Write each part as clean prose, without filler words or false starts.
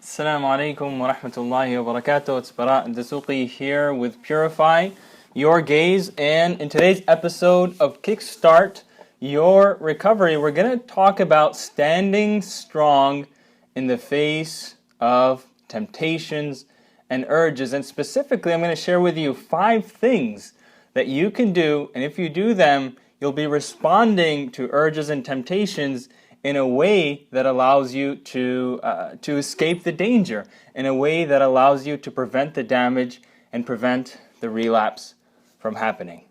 Assalamu alaikum wa rahmatullahi wa barakatuh. It's Bara Dasuqi here with Purify Your Gaze. And in today's episode of Kickstart Your Recovery, we're going to talk about standing strong in the face of temptations and urges. And specifically, I'm going to share with you 5 things that you can do. And if you do them, you'll be responding to urges and temptations in a way that allows you to escape the danger, in a way that allows you to prevent the damage and prevent the relapse from happening.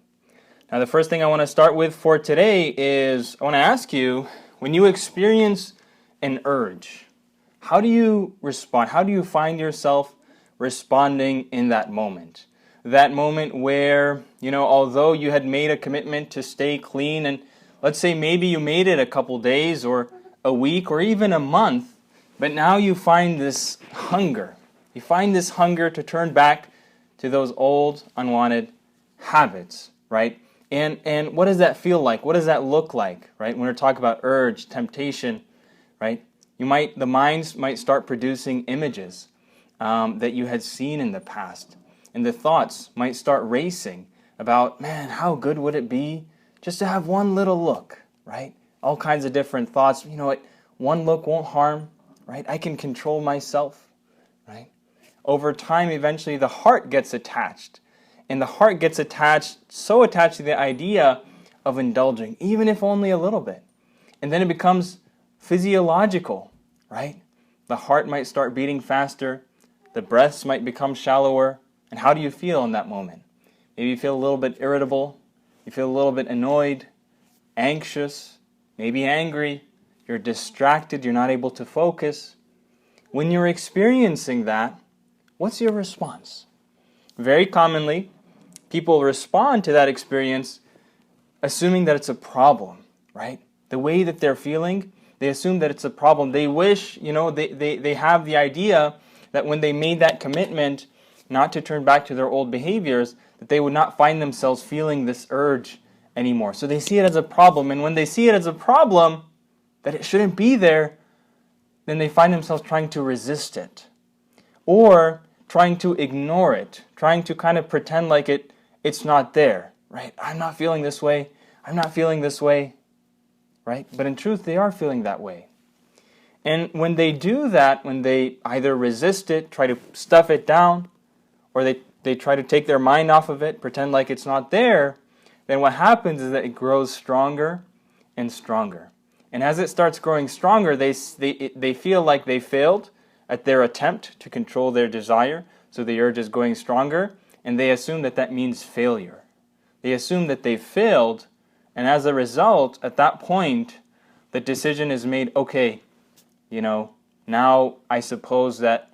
Now, the first thing I want to start with for today is I want to ask you, when you experience an urge, how do you respond? How do you find yourself responding in that moment? That moment where, although you had made a commitment to stay clean, and let's say maybe you made it a couple days or a week or even a month, but now you find this hunger. You find this hunger to turn back to those old unwanted habits, right? And what does that feel like? What does that look like, right? When we're talking about urge, temptation, right? The minds might start producing images that you had seen in the past. And the thoughts might start racing about, man, how good would it be just to have one little look, right? All kinds of different thoughts. You know what? One look won't harm, right? I can control myself, right? Over time, eventually, the heart gets attached. And the heart gets so attached to the idea of indulging, even if only a little bit. And then it becomes physiological, right? The heart might start beating faster. The breaths might become shallower. And how do you feel in that moment? Maybe you feel a little bit irritable. You feel a little bit annoyed, anxious, maybe angry. You're distracted. You're not able to focus. When you're experiencing that, what's your response? Very commonly, people respond to that experience assuming that it's a problem, right? The way that they're feeling, they assume that it's a problem. They wish, they have the idea that when they made that commitment not to turn back to their old behaviors, that they would not find themselves feeling this urge anymore. So they see it as a problem. And when they see it as a problem, that it shouldn't be there, then they find themselves trying to resist it. Or trying to ignore it. Trying to kind of pretend like it's not there, right? I'm not feeling this way. I'm not feeling this way, right? But in truth, they are feeling that way. And when they do that, when they either resist it, try to stuff it down, or they try to take their mind off of it, pretend like it's not there, then what happens is that it grows stronger and stronger. And as it starts growing stronger, they feel like they failed at their attempt to control their desire, so the urge is going stronger, and they assume that means failure. They assume that they failed, and as a result, at that point, the decision is made, okay, now I suppose that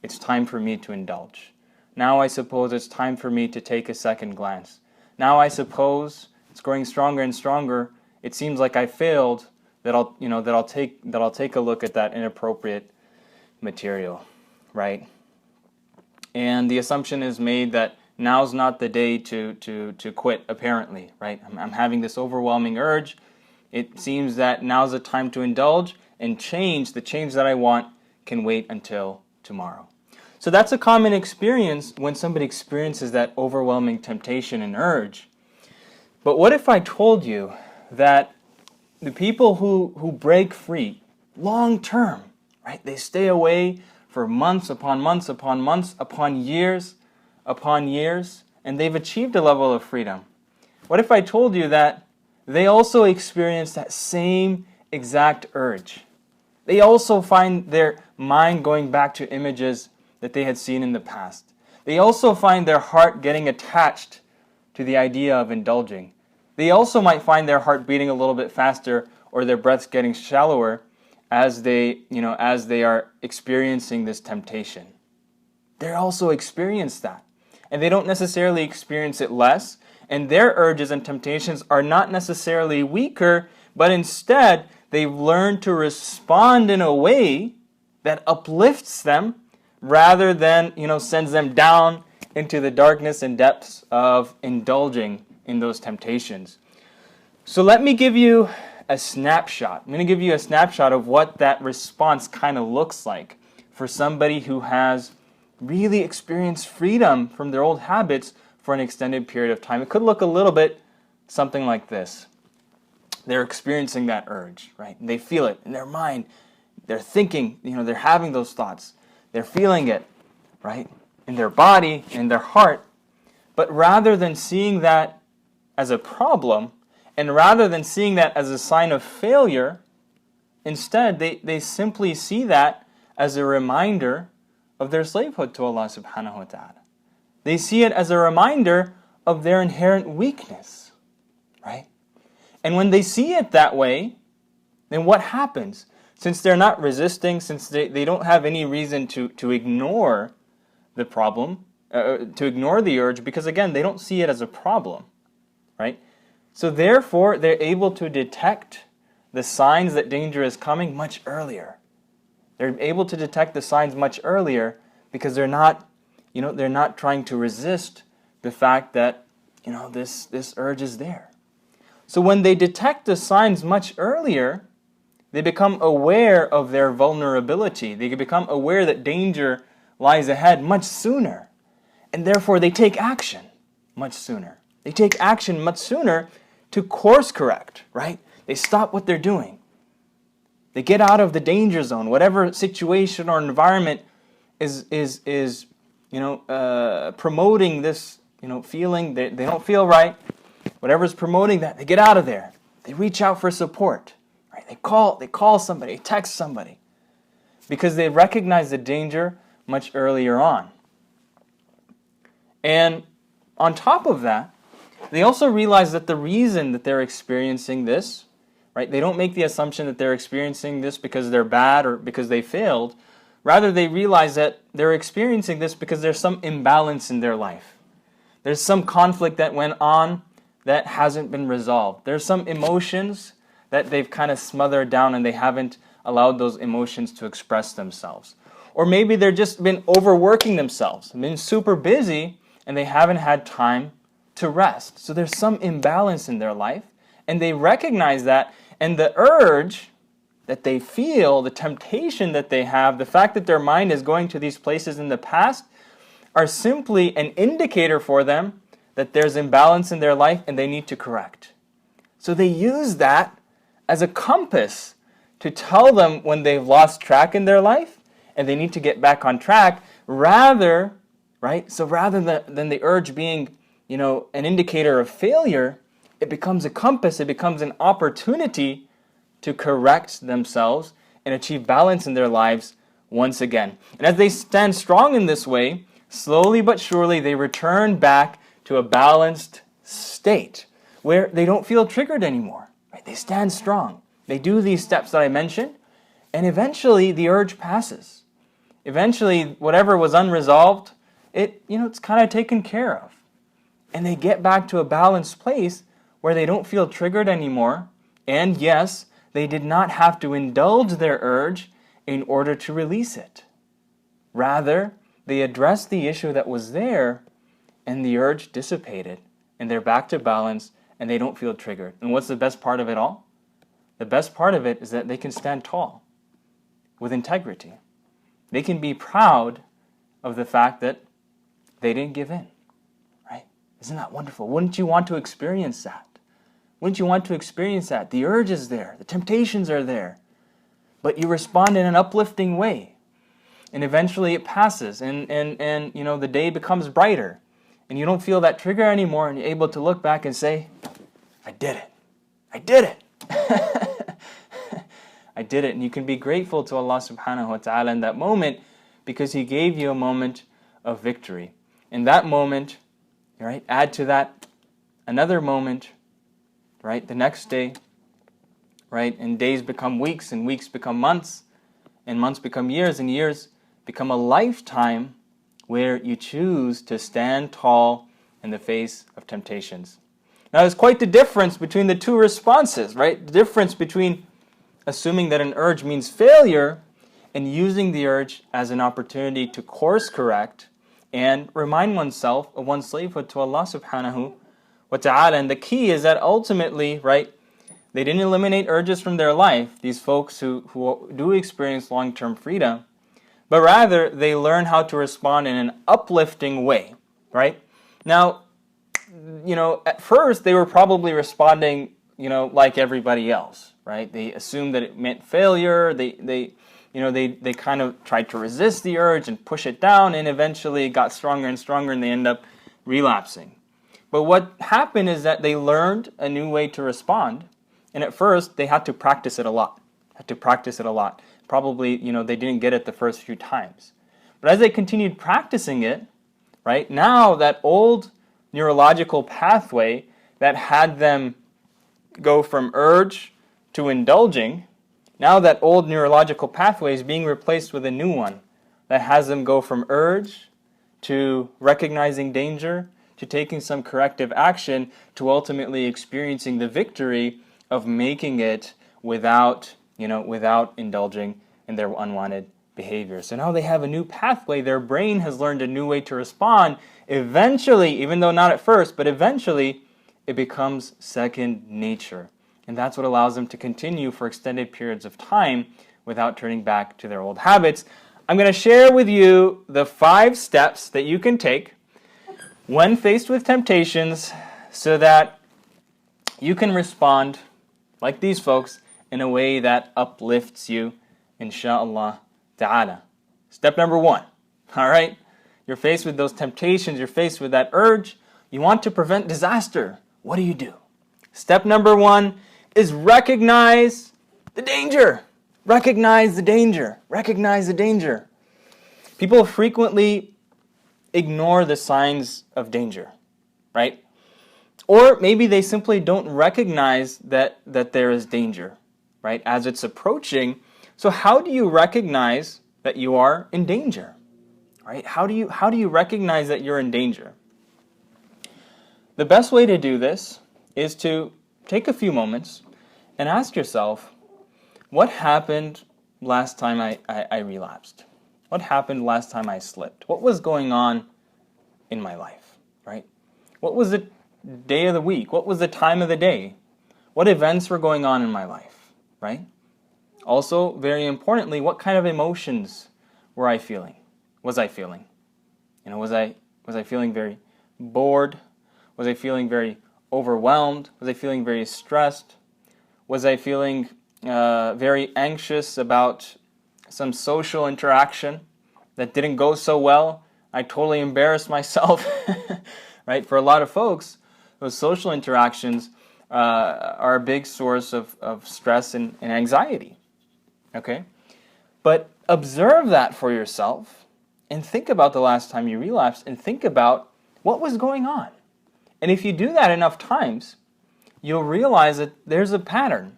it's time for me to indulge. Now I suppose it's time for me to take a second glance. Now I suppose it's growing stronger and stronger. It seems like I failed. That I'll take a look at that inappropriate material, right? And the assumption is made that now's not the day to quit. Apparently, right? I'm having this overwhelming urge. It seems that now's the time to indulge and change. The change that I want can wait until tomorrow. So that's a common experience when somebody experiences that overwhelming temptation and urge. But what if I told you that the people who break free long term, right? They stay away for months upon months upon months upon years, and they've achieved a level of freedom. What if I told you that they also experience that same exact urge? They also find their mind going back to images that they had seen in the past. They also find their heart getting attached to the idea of indulging. They also might find their heart beating a little bit faster or their breaths getting shallower as they are experiencing this temptation. They also experience that. And they don't necessarily experience it less, and their urges and temptations are not necessarily weaker, but instead they've learned to respond in a way that uplifts them rather than, sends them down into the darkness and depths of indulging in those temptations. So let me give you a snapshot. I'm going to give you a snapshot of what that response kind of looks like for somebody who has really experienced freedom from their old habits for an extended period of time. It could look a little bit something like this. They're experiencing that urge, right? And they feel it in their mind. They're thinking, they're having those thoughts. They're feeling it, right? In their body, in their heart. But rather than seeing that as a problem, and rather than seeing that as a sign of failure, instead they simply see that as a reminder of their slavehood to Allah subhanahu wa ta'ala. They see it as a reminder of their inherent weakness, right? And when they see it that way, then what happens? Since they're not resisting, since they don't have any reason to ignore the problem, to ignore the urge, because again, they don't see it as a problem, right? So therefore, they're able to detect the signs that danger is coming much earlier. They're able to detect the signs much earlier because they're not trying to resist the fact that, this urge is there. So when they detect the signs much earlier, they become aware of their vulnerability. They become aware that danger lies ahead much sooner. And therefore, they take action much sooner. They take action much sooner to course correct, right? They stop what they're doing. They get out of the danger zone. Whatever situation or environment is promoting this, feeling they don't feel right. Whatever's promoting that, they get out of there. They reach out for support. Right? They call somebody, text somebody, because they recognize the danger much earlier on. And on top of that, they also realize that the reason that they're experiencing this, right? They don't make the assumption that they're experiencing this because they're bad or because they failed. Rather, they realize that they're experiencing this because there's some imbalance in their life. There's some conflict that went on that hasn't been resolved. There's some emotions that they've kind of smothered down and they haven't allowed those emotions to express themselves. Or maybe they've just been overworking themselves, been super busy, and they haven't had time to rest. So there's some imbalance in their life, and they recognize that, and the urge that they feel, the temptation that they have, the fact that their mind is going to these places in the past, are simply an indicator for them that there's imbalance in their life and they need to correct. So they use that as a compass to tell them when they've lost track in their life and they need to get back on track, rather than the urge being, an indicator of failure, it becomes a compass, it becomes an opportunity to correct themselves and achieve balance in their lives once again. And as they stand strong in this way, slowly but surely they return back to a balanced state where they don't feel triggered anymore. Right? They stand strong. They do these steps that I mentioned, and eventually the urge passes. Eventually, whatever was unresolved, it's kind of taken care of. And they get back to a balanced place where they don't feel triggered anymore. And yes, they did not have to indulge their urge in order to release it. Rather, they addressed the issue that was there, and the urge dissipated, and they're back to balance, and they don't feel triggered. And what's the best part of it all? The best part of it is that they can stand tall with integrity. They can be proud of the fact that they didn't give in, right? Isn't that wonderful? Wouldn't you want to experience that? Wouldn't you want to experience that? The urge is there. The temptations are there. But you respond in an uplifting way. And eventually it passes, and the day becomes brighter. And you don't feel that trigger anymore, and you're able to look back and say, I did it. I did it. I did it. And you can be grateful to Allah subhanahu wa ta'ala in that moment because He gave you a moment of victory. In that moment, right, add to that another moment, right, the next day, right, and days become weeks, and weeks become months, and months become years, and years become a lifetime where you choose to stand tall in the face of temptations. Now, there's quite the difference between the two responses, right? The difference between assuming that an urge means failure and using the urge as an opportunity to course correct and remind oneself of one's slavehood to Allah subhanahu wa ta'ala. And the key is that ultimately, right, they didn't eliminate urges from their life, these folks who do experience long-term freedom, but rather they learn how to respond in an uplifting way, right? Now, at first they were probably responding, like everybody else, right? They assumed that it meant failure. They kind of tried to resist the urge and push it down, and eventually it got stronger and stronger, and they end up relapsing. But what happened is that they learned a new way to respond, and at first they had to practice it a lot. Probably, they didn't get it the first few times. But as they continued practicing it, right, now that old neurological pathway that had them go from urge to indulging, now that old neurological pathway is being replaced with a new one that has them go from urge to recognizing danger, to taking some corrective action, to ultimately experiencing the victory of making it without indulging in their unwanted behavior. So now they have a new pathway. Their brain has learned a new way to respond. Eventually, even though not at first, but eventually, it becomes second nature. And that's what allows them to continue for extended periods of time without turning back to their old habits. I'm going to share with you the 5 steps that you can take when faced with temptations so that you can respond like these folks in a way that uplifts you, insha'Allah ta'ala. Step number 1, all right? You're faced with those temptations, you're faced with that urge, you want to prevent disaster. What do? Step number 1 is recognize the danger. Recognize the danger. Recognize the danger. People frequently ignore the signs of danger, right? Or maybe they simply don't recognize that there is danger, right, as it's approaching. So how do you recognize that you are in danger, right? How do you recognize that you're in danger? The best way to do this is to take a few moments and ask yourself, what happened last time I relapsed? What happened last time I slipped? What was going on in my life, right? What was the day of the week? What was the time of the day? What events were going on in my life, right? Also, very importantly, what kind of emotions were I feeling? Was I feeling? Was I feeling very bored? Was I feeling very overwhelmed? Was I feeling very stressed? Was I feeling very anxious about some social interaction that didn't go so well? I totally embarrassed myself, right? For a lot of folks, those social interactions are a big source of stress and anxiety, okay? But observe that for yourself and think about the last time you relapsed and think about what was going on. And if you do that enough times, you'll realize that there's a pattern.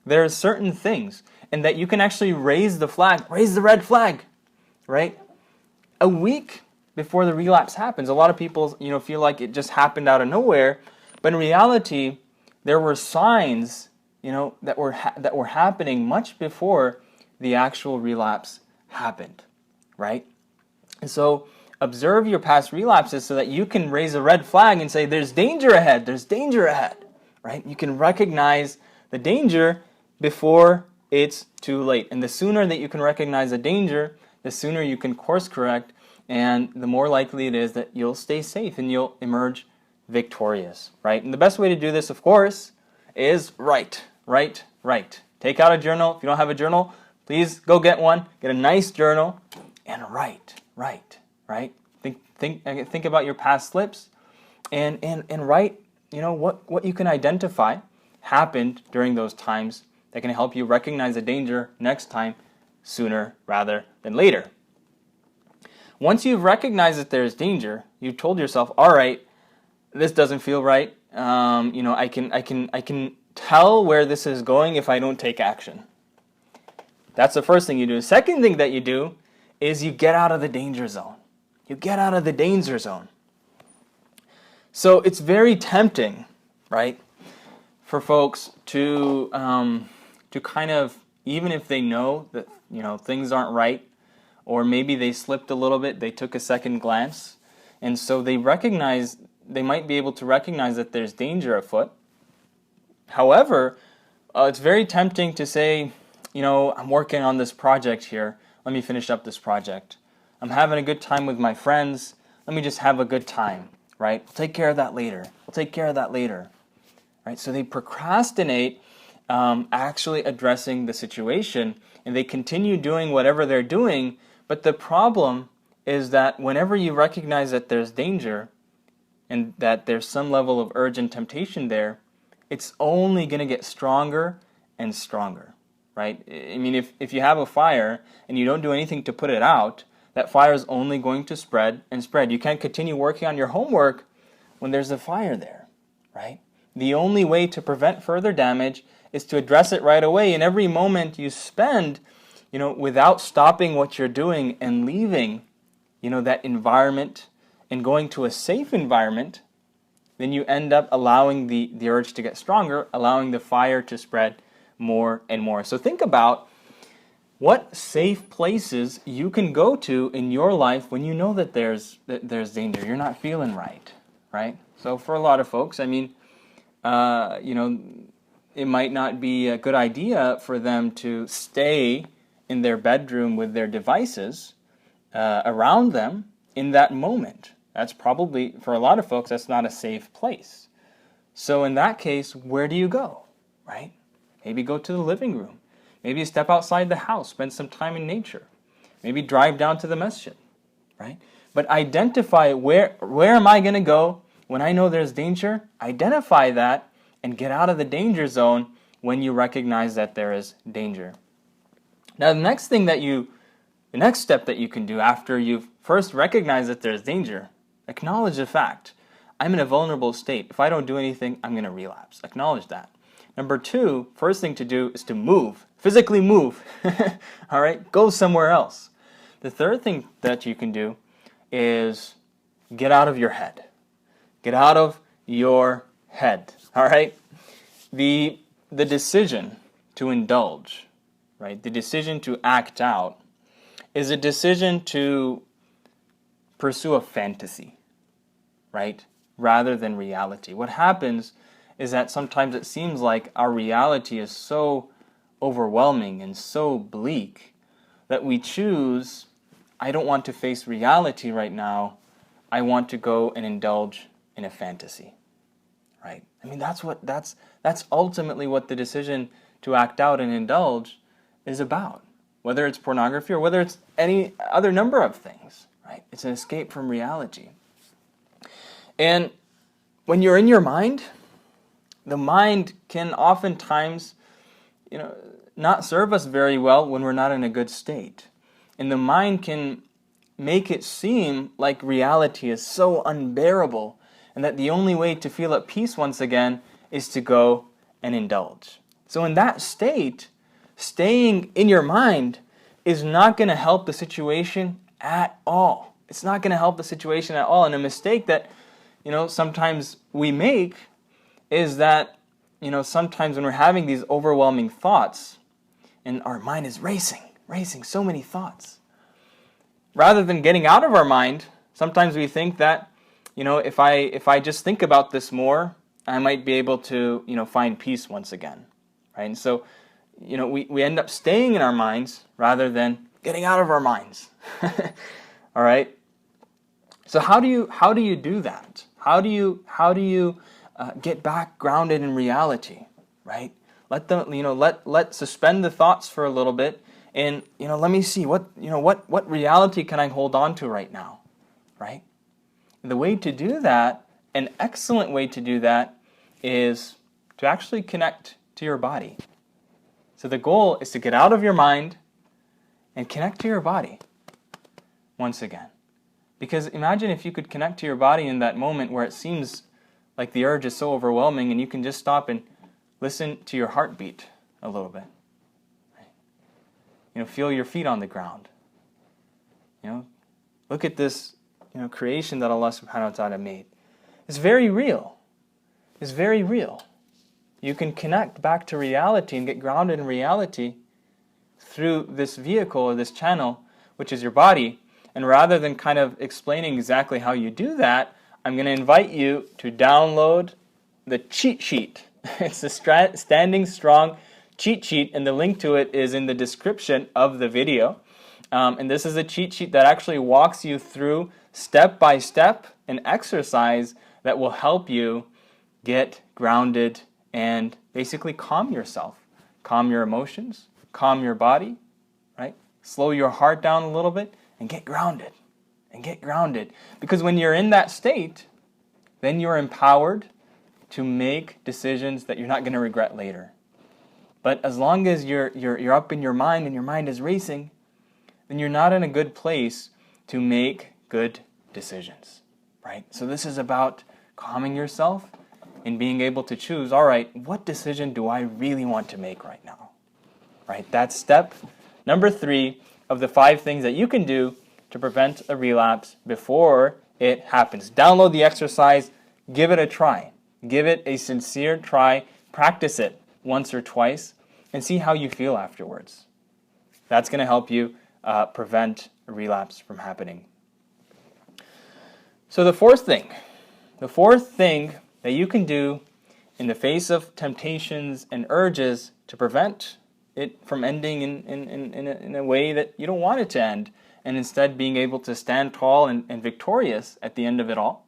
There are certain things, and that you can actually raise the red flag, right? A week before the relapse happens. A lot of people, feel like it just happened out of nowhere, but in reality, there were signs, that were happening much before the actual relapse happened, right? And so observe your past relapses so that you can raise a red flag and say, there's danger ahead, right? You can recognize the danger before it's too late. And the sooner that you can recognize the danger, the sooner you can course correct, and the more likely it is that you'll stay safe and you'll emerge victorious, right? And the best way to do this, of course, is write. Take out a journal. If you don't have a journal, please go get one. Get a nice journal and write, right? Think about your past slips and write, what you can identify happened during those times that can help you recognize the danger next time sooner rather than later. Once you've recognized that there's danger, you've told yourself, all right, this doesn't feel right. I can tell where this is going if I don't take action. That's the first thing you do. The second thing that you do is you get out of the danger zone. So it's very tempting, right, for folks to kind of, even if they know that things aren't right, or maybe they slipped a little bit, they took a second glance, and so they might be able to recognize that there's danger afoot. However, it's very tempting to say, I'm working on this project here. let me finish up this project. I'm having a good time with my friends. Let me just have a good time, right? We'll take care of that later. We'll take care of that later, right? So they procrastinate actually addressing the situation, and they continue doing whatever they're doing. But the problem is that whenever you recognize that there's danger and that there's some level of urge and temptation there, it's only going to get stronger and stronger, right? I mean, if you have a fire and you don't do anything to put it out, that fire is only going to spread and spread. You can't continue working on your homework when there's a fire there, right? The only way to prevent further damage is to address it right away. And every moment you spend, without stopping what you're doing and leaving, that environment and going to a safe environment, then you end up allowing the urge to get stronger, allowing the fire to spread more and more. So think about what safe places you can go to in your life when you know that there's danger. You're not feeling right? So for a lot of folks, I mean, it might not be a good idea for them to stay in their bedroom with their devices around them in that moment. That's probably, for a lot of folks, that's not a safe place. So in that case, where do you go, right? Maybe go to the living room. Maybe you step outside the house, spend some time in nature. Maybe drive down to the masjid, right? But identify where am I going to go when I know there's danger? Identify that and get out of the danger zone when you recognize that there is danger. Now, the next step that you can do after you've first recognized that there's danger, acknowledge the fact. I'm in a vulnerable state. If I don't do anything, I'm going to relapse. Acknowledge that. Number 2, first thing to do is to move. Physically move. All right? Go somewhere else. The third thing that you can do is get out of your head. Get out of your head. All right? The decision to indulge, right? The decision to act out is a decision to pursue a fantasy, right? Rather than reality. What happens is that sometimes it seems like our reality is so overwhelming and so bleak that we choose, I don't want to face reality right now. I want to go and indulge in a fantasy, right? I mean, that's ultimately what the decision to act out and indulge is about. Whether it's pornography or whether it's any other number of things, right? It's an escape from reality. And when you're in your mind, the mind can oftentimes, not serve us very well when we're not in a good state. And the mind can make it seem like reality is so unbearable and that the only way to feel at peace once again is to go and indulge. So in that state, staying in your mind is not going to help the situation at all. It's not going to help the situation at all. And a mistake that, sometimes we make is that, sometimes when we're having these overwhelming thoughts and our mind is racing so many thoughts. Rather than getting out of our mind, sometimes we think that, if I just think about this more, I might be able to, find peace once again, right? And so, we end up staying in our minds rather than getting out of our minds. All right. So how do you do that? How do you get back grounded in reality, right? Let suspend the thoughts for a little bit, and let me see what reality can I hold on to right now, right? And the way to do that, an excellent way to do that, is to actually connect to your body. So the goal is to get out of your mind and connect to your body once again. Because imagine if you could connect to your body in that moment where it seems like the urge is so overwhelming and you can just stop and listen to your heartbeat a little bit. Feel your feet on the ground. Look at this, creation that Allah subhanahu wa ta'ala made. It's very real. It's very real. You can connect back to reality and get grounded in reality through this vehicle or this channel, which is your body. And rather than kind of explaining exactly how you do that, I'm going to invite you to download the cheat sheet. It's the Standing Strong cheat sheet, and the link to it is in the description of the video. And this is a cheat sheet that actually walks you through step by step an exercise that will help you get grounded and basically calm yourself. Calm your emotions, calm your body, right? Slow your heart down a little bit and get grounded. And get grounded. Because when you're in that state, then you're empowered to make decisions that you're not going to regret later. But as long as you're up in your mind and your mind is racing, then you're not in a good place to make good decisions, right? So this is about calming yourself and being able to choose, all right, what decision do I really want to make right now? Right? That's step number 3 of the 5 things that you can do to prevent a relapse before it happens. Download the exercise, give it a try. Give it a sincere try, practice it once or twice, and see how you feel afterwards. That's going to help you prevent a relapse from happening. So the fourth thing that you can do in the face of temptations and urges to prevent it from ending in a way that you don't want it to end, and instead being able to stand tall and victorious at the end of it all,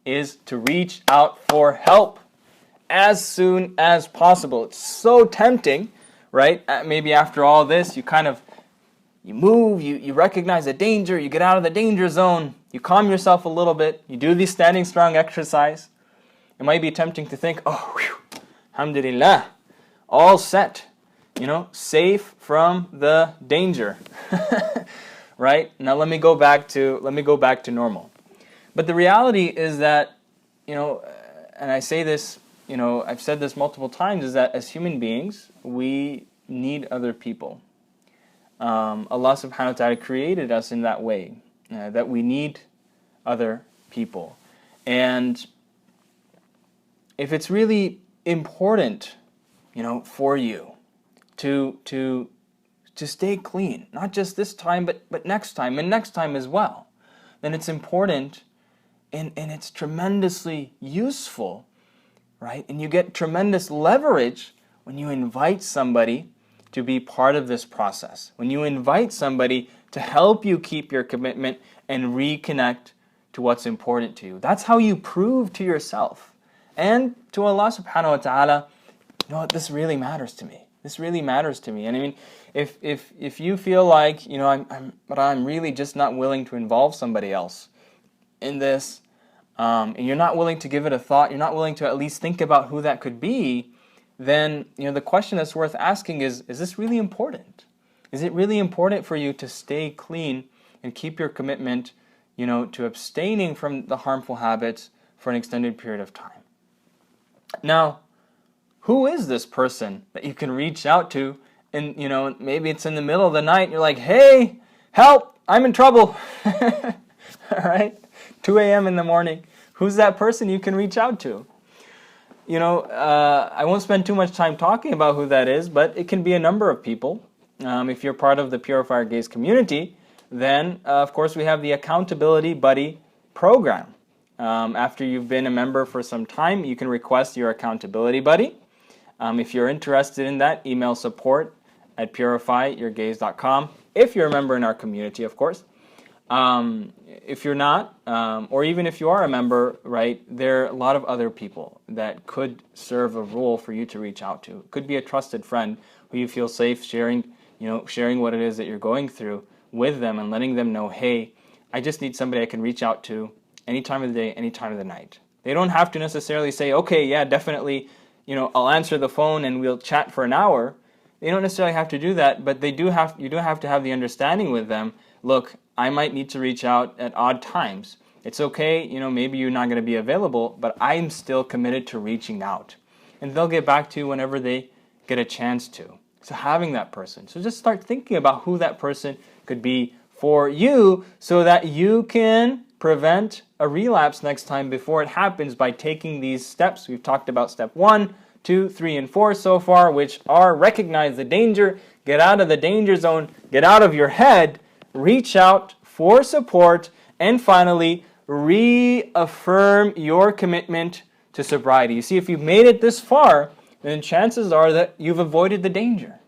is to reach out for help as soon as possible. It's so tempting, right? Maybe after all this, you move, you recognize the danger, you get out of the danger zone, you calm yourself a little bit, you do the standing strong exercise. It might be tempting to think, oh, whew, alhamdulillah, all set, safe from the danger. Right? Now let me go back to normal. But the reality is that, and I say this, I've said this multiple times, is that as human beings, we need other people. Allah subhanahu wa ta'ala created us in that way, that we need other people. And if it's really important, for you to stay clean, not just this time, but next time and next time as well, then it's important and it's tremendously useful, right? And you get tremendous leverage when you invite somebody to be part of this process, when you invite somebody to help you keep your commitment and reconnect to what's important to you. That's how you prove to yourself and to Allah subhanahu wa ta'ala, this really matters to me. This really matters to me. And I mean, if you feel like, I'm really just not willing to involve somebody else in this, and you're not willing to give it a thought, you're not willing to at least think about who that could be, then the question that's worth asking is this really important? Is it really important for you to stay clean and keep your commitment, to abstaining from the harmful habits for an extended period of time? Now, who is this person that you can reach out to? And, maybe it's in the middle of the night, and you're like, hey, help, I'm in trouble. All right? 2 a.m. in the morning. Who's that person you can reach out to? I won't spend too much time talking about who that is, but it can be a number of people. If you're part of the Purifier Gaze community, then, of course, we have the Accountability Buddy program. After you've been a member for some time, you can request your Accountability Buddy. If you're interested in that, email support@purifyyourgaze.com. If you're a member in our community, of course. If you're not, or even if you are a member, right, there are a lot of other people that could serve a role for you to reach out to. It could be a trusted friend who you feel safe sharing what it is that you're going through with them and letting them know, hey, I just need somebody I can reach out to any time of the day, any time of the night. They don't have to necessarily say, okay, yeah, definitely, I'll answer the phone and we'll chat for an hour. They don't necessarily have to do that, but you do have to have the understanding with them. Look, I might need to reach out at odd times. It's okay, maybe you're not going to be available, but I'm still committed to reaching out. And they'll get back to you whenever they get a chance to. So having that person. So just start thinking about who that person could be for you so that you can prevent a relapse next time before it happens by taking these steps. We've talked about step 1, 2, 3, and 4 so far, which are recognize the danger, get out of the danger zone, get out of your head, reach out for support, and finally, reaffirm your commitment to sobriety. You see, if you've made it this far, then chances are that you've avoided the danger.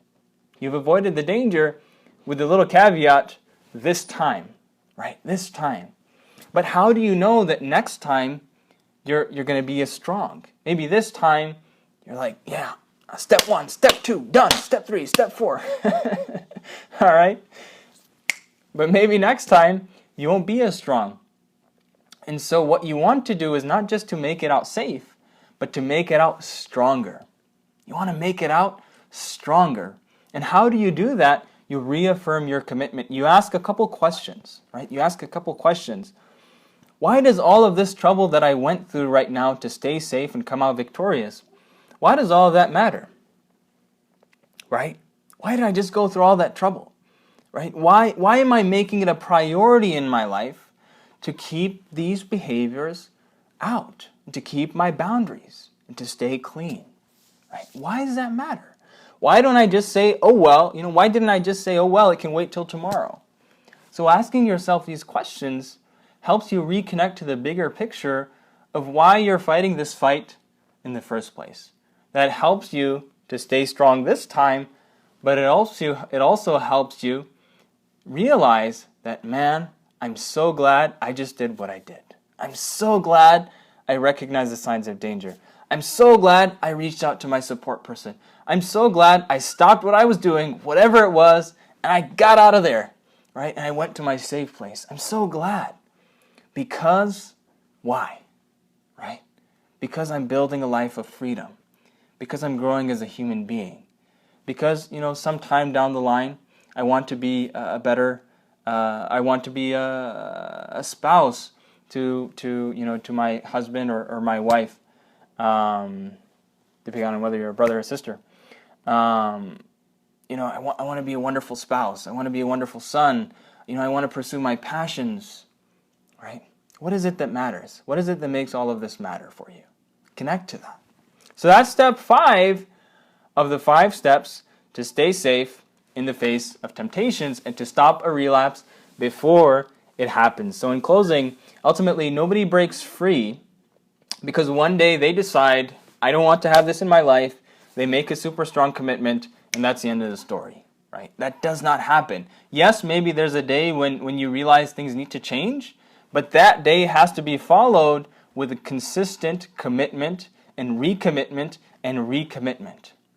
You've avoided the danger with the little caveat, this time, right? This time. But how do you know that next time you're going to be as strong? Maybe this time you're like, yeah, step 1, step 2, done, step 3, step 4. All right? But maybe next time you won't be as strong. And so what you want to do is not just to make it out safe, but to make it out stronger. You want to make it out stronger. And how do you do that? You reaffirm your commitment. You ask a couple questions, right? You ask a couple questions. Why does all of this trouble that I went through right now to stay safe and come out victorious, why does all of that matter? Right? Why did I just go through all that trouble? Right? Why am I making it a priority in my life to keep these behaviors out, to keep my boundaries, and to stay clean? Right? Why does that matter? Why don't I just say, oh well, why didn't I just say, oh well, it can wait till tomorrow? So asking yourself these questions helps you reconnect to the bigger picture of why you're fighting this fight in the first place. That helps you to stay strong this time, but it also helps you realize that, man, I'm so glad I just did what I did. I'm so glad I recognized the signs of danger. I'm so glad I reached out to my support person. I'm so glad I stopped what I was doing, whatever it was, and I got out of there, right? And I went to my safe place. I'm so glad. Because, why? Right? Because I'm building a life of freedom. Because I'm growing as a human being. Because, sometime down the line, I want to be a spouse to my husband or my wife, depending on whether you're a brother or sister. I want to be a wonderful spouse. I want to be a wonderful son. I want to pursue my passions, right? What is it that matters? What is it that makes all of this matter for you? Connect to that. So that's step 5 of the 5 steps to stay safe in the face of temptations and to stop a relapse before it happens. So in closing, ultimately, nobody breaks free because one day they decide, I don't want to have this in my life. They make a super strong commitment, and that's the end of the story, right? That does not happen. Yes, maybe there's a day when you realize things need to change, but that day has to be followed with a consistent commitment and recommitment,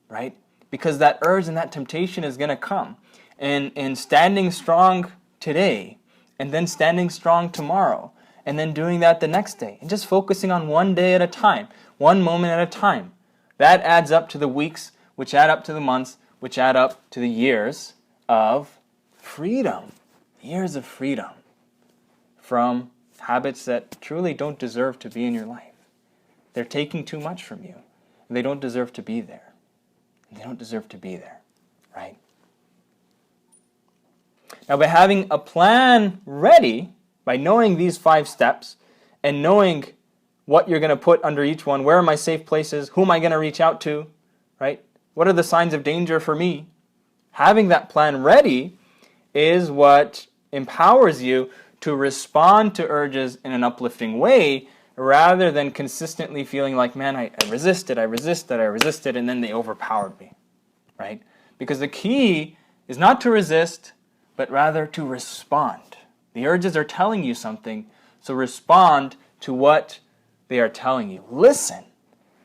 right? Because that urge and that temptation is going to come. And standing strong today, and then standing strong tomorrow, and then doing that the next day, and just focusing on one day at a time, one moment at a time. That adds up to the weeks, which add up to the months, which add up to the years of freedom. Years of freedom from habits that truly don't deserve to be in your life. They're taking too much from you. They don't deserve to be there. They don't deserve to be there, right? Now, by having a plan ready, by knowing these 5 steps and knowing what you're going to put under each one, where are my safe places, who am I going to reach out to, right? What are the signs of danger for me? Having that plan ready is what empowers you to respond to urges in an uplifting way rather than consistently feeling like, man, I resisted, and then they overpowered me, right? Because the key is not to resist, but rather to respond. The urges are telling you something, so respond to what they are telling you. Listen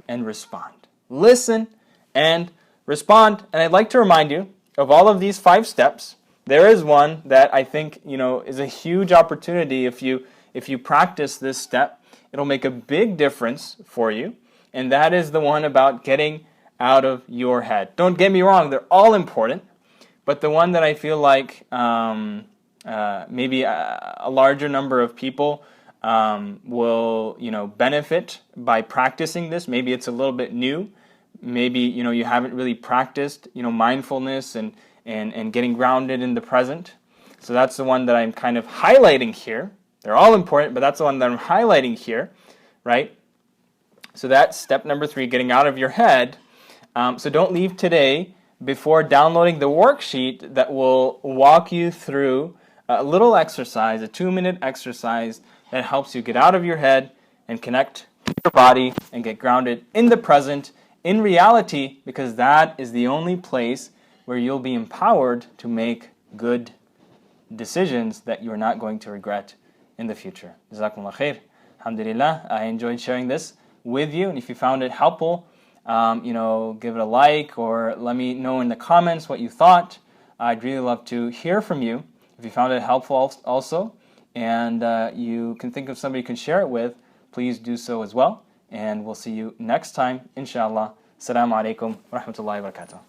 and respond. Listen and respond. And I'd like to remind you of all of these 5 steps. There is one that I think, is a huge opportunity. If you practice this step, it'll make a big difference for you. And that is the one about getting out of your head. Don't get me wrong, they're all important. But the one that I feel like maybe a larger number of people will benefit by practicing this. Maybe it's a little bit new. Maybe you haven't really practiced mindfulness and getting grounded in the present. So that's the one that I'm kind of highlighting here. They're all important, but that's the one that I'm highlighting here, right? So that's step number 3, getting out of your head. So don't leave today before downloading the worksheet that will walk you through a little exercise, a 2-minute exercise that helps you get out of your head and connect to your body and get grounded in the present, in reality, because that is the only place where you'll be empowered to make good decisions that you're not going to regret in the future. Jazakumullah khair. Alhamdulillah, I enjoyed sharing this with you, and if you found it helpful, give it a like or let me know in the comments what you thought. I'd really love to hear from you. If you found it helpful also, and you can think of somebody you can share it with, please do so as well. And we'll see you next time, inshallah. Assalamu alaikum wa rahmatullahi wa barakatuh.